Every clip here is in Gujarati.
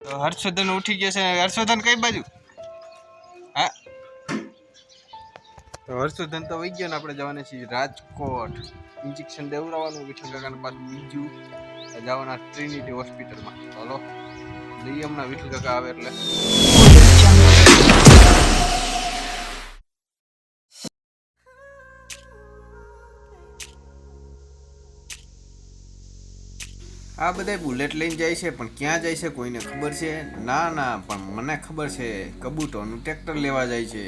તો હર્ષવર્ધન ઉઠી ગયા છે. હર્ષવર્ધન કઈ બાજુ? હા, તો હર્ષવર્ધન તો વહી ગયો ને આપણે જવાના છીએ રાજકોટ. ઇન્જેક્શન દેવડાવવાનું વિઠ્ઠલ કાકાને પાછું બીજું જવાના ટ્રિનિટી હોસ્પિટલમાં. ચાલો જઈએ હમણાં વિઠ્ઠલ કાકા આવે એટલે. આ બધા બુલેટ લઈને જાય છે, પણ ક્યાં જાય છે કોઈને ખબર છે? ના પણ મને ખબર છે, કબૂતરનું ટ્રેક્ટર લેવા જાય છે.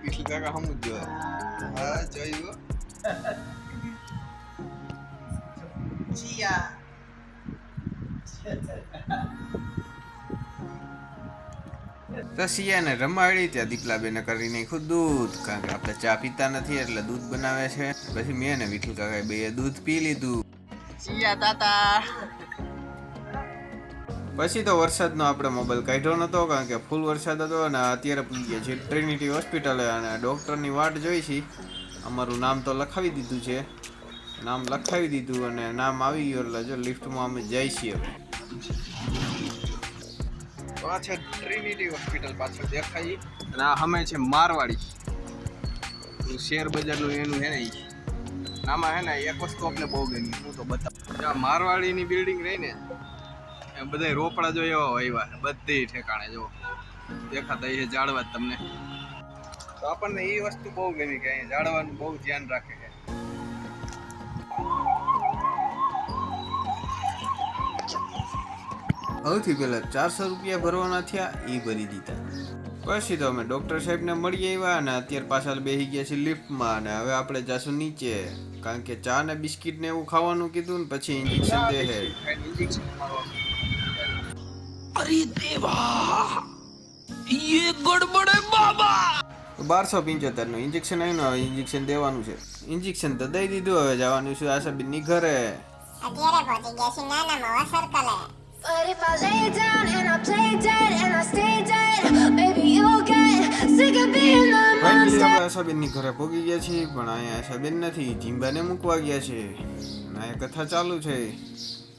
વિઠ્ઠલ કાકા હમું જ જોવે. હા જોયું જીયા. તો સિયાને રમાડી ત્યાં દીપલાબેને કરી નાખ્યું દૂધ, કારણ કે આપણે ચા પીતા નથી એટલે દૂધ બનાવે છે. પછી મેં ને વિઠ્ઠલ કાકાએ બે દૂધ પી લીધું. સિયા તાતા. પછી તો વરસાદનો આપણે મોબાઈલ કાઢ્યો નતો, કારણ કે ફૂલ વરસાદ હતો. અને અત્યારે પૂછી ગયા છે ટ્રિનિટી હોસ્પિટલે અને ડૉક્ટરની વાટ જોઈ છે. અમારું નામ તો લખાવી દીધું છે, નામ લખાવી દીધું અને નામ આવી ગયું એટલે જો લિફ્ટમાં અમે જઈએ છીએ. હવે પાછળ ટ્રિનિટી હોસ્પિટલ પાછળ દેખાય અને આ સામે છે મારવાડી શેર બજારનું એનું હે ને. આમાં હે ને એક વસ્તુ આપણે બહુ ગમી, હું તો બતાવું. મારવાડીની બિલ્ડિંગ રહી ને એમ બધા રોપડા જો એવા આવ્યા બધી ઠેકાણે જો દેખાતા એ ઝાડવા તમને. તો આપણને એ વસ્તુ બહુ ગમી કે અહીંયા ઝાડવાનું બહુ ધ્યાન રાખે છે. સૌથી પહેલા 400 રૂપિયા ભરવાના થયા, એ ભરી દીધા. પછી તો અમે ડૉક્ટર સાહેબને મળી આવ્યા અને અત્યારે પાછા બેસી ગયા છીએ લિફ્ટમાં. અને હવે આપણે જાશું નીચે, કારણ કે ચા ને બિસ્કિટ ને એવું ખાવાનું કીધું ને પછી ઇન્જેક્શન દે હે. અરે દેવા, યે ગડબડ હે બાબા. 1275 નું ઇન્જેક્શન આવ્યું, હવે ઇન્જેક્શન દેવાનું છે. ઇન્જેક્શન તો દઈ દીધું, હવે જવાનું છે આશાબેનની ઘરે. અત્યારે પહોંચી ગયા છે નાના માવા સર્કલે. But if I lay down and I play dead and I stay dead, baby you'll get sick of being the monster. આપણે આશાબેનની ઘરે પહોંચી ગયા છીએ, પણ અહીંયા આશાબેન નથી, જીંબાને મૂકવા ગયા છે. અને આ કથા ચાલુ છે.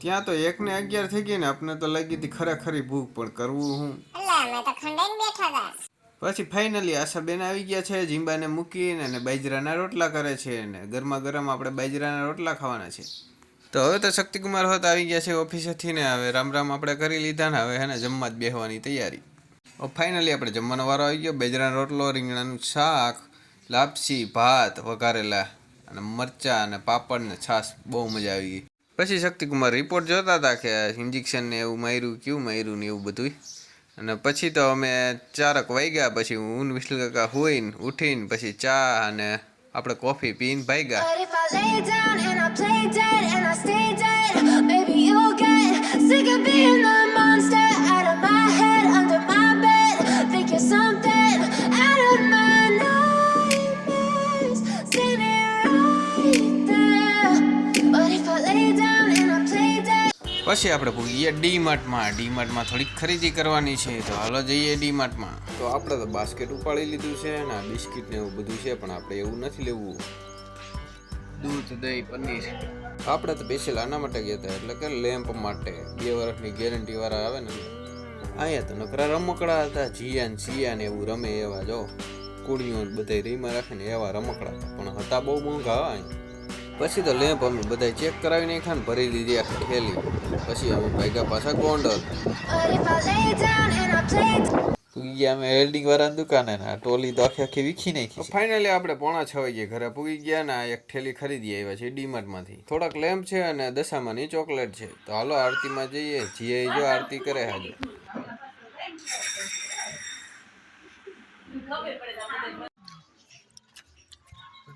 ત્યાં તો 1 ને 11 થઈ ગઈ ને આપણે તો લાગી હતી ખરેખરી ભૂખ, પણ કરવું હું. અમે તો ખંડાઈને બેઠા હતા. પછી ફાઇનલી આશાબેન આવી ગયા છે, જીંબાને મૂકીને અને બાજરાના રોટલા કરે છે. અને ગરમા ગરમ આપણે બાજરાના રોટલા ખાવાના છે. તો હવે તો શક્તિકુમાર હોત આવી ગયા છે ઓફિસેથી ને. હવે રામ રામ આપણે કરી લીધા ને હવે હે ને જમવા જ બેસવાની તૈયારી. ફાઇનલી આપણે જમવાનો વારો આવી ગયો. બાજરાનો રોટલો, રીંગણાનું શાક, લાપસી, ભાત વઘારેલા અને મરચાં અને પાપડ ને છાશ. બહુ મજા આવી ગઈ. પછી શક્તિકુમાર રિપોર્ટ જોતા હતા કે ઇન્જેક્શન ને એવું માર્યું, કેવું માર્યું ને એવું બધું. અને પછી તો અમે 4 વાગ્યા પછી હું વિઠ્ઠલ કાકા હોઈને ઉઠીને પછી ચા અને આપણે કોફી પીને ભાગ્યા. પછી આપણે પૂછીએ ડીમાર્ટમાં થોડીક ખરીદી કરવાની છે, તો હાલો જઈએ ડીમાર્ટમાં. તો આપણે તો બાસ્કેટ ઉપાડી લીધું છે ને બિસ્કિટ ને એવું બધું છે, પણ આપણે એવું નથી લેવું. દૂધ, દહીં, પનીર આપણે તો સ્પેશિયલ આના માટે ગયા હતા, એટલે કે લેમ્પ માટે. 2 વર્ષની ગેરંટી વાળા આવે ને. અહીંયા તો નકરા રમકડા હતા, જીયા ને સિયા ને એવું રમે એવા. જો કુડીઓ બધા રીમાં રાખે ને એવા રમકડા, પણ હતા બહુ મોંઘા અહીંયા. પછી તો લેમ્પ અમે બધા ચેક કરાવી નાખ્યા ને ભરી દીધી આખી થેલી. પછી અમે ભાગ્યા પાછા ગોંડલ. પૂગી ગયા અમે વેલ્ડિંગ વાળાની દુકાને. ટોલી તો આખી વીખી નાખી. ફાઇનલી આપણે 5:45 વાગે ઘરે પૂગી ગયા ને એક થેલી ખરીદી આવ્યા છે ડીમાર્ટમાંથી. થોડાક લેમ્પ છે અને દશામાની ચોકલેટ છે. તો હાલો આરતીમાં જઈએ. જીએ જો આરતી કરે હાજર.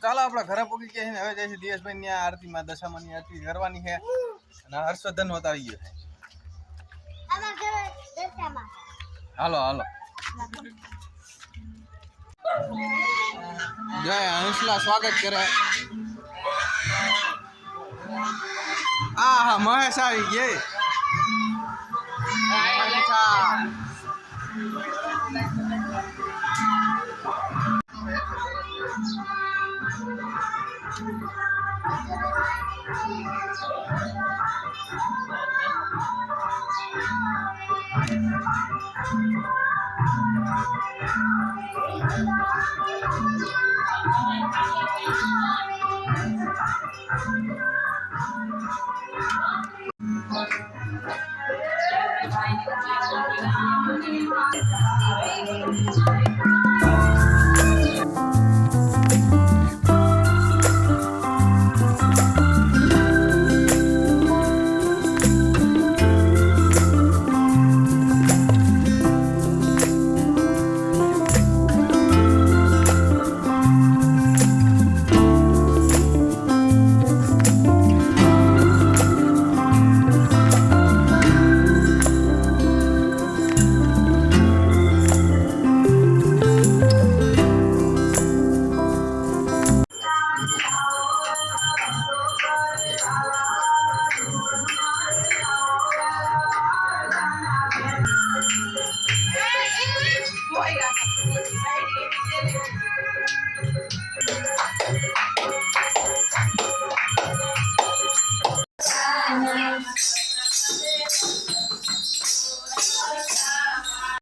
ચાલો આપણે ઘરે પહોંચી ગયા છે. હવે જાય છે દિયેશભાઈ ની આરતીમાં, દશામાની આરતી કરવાની છે. અને હર્ષવર્ધન હોત આવી ગયો છે. હાલો જય હંસલા સ્વાગત કરે. હા મહેશ આવી ગયે.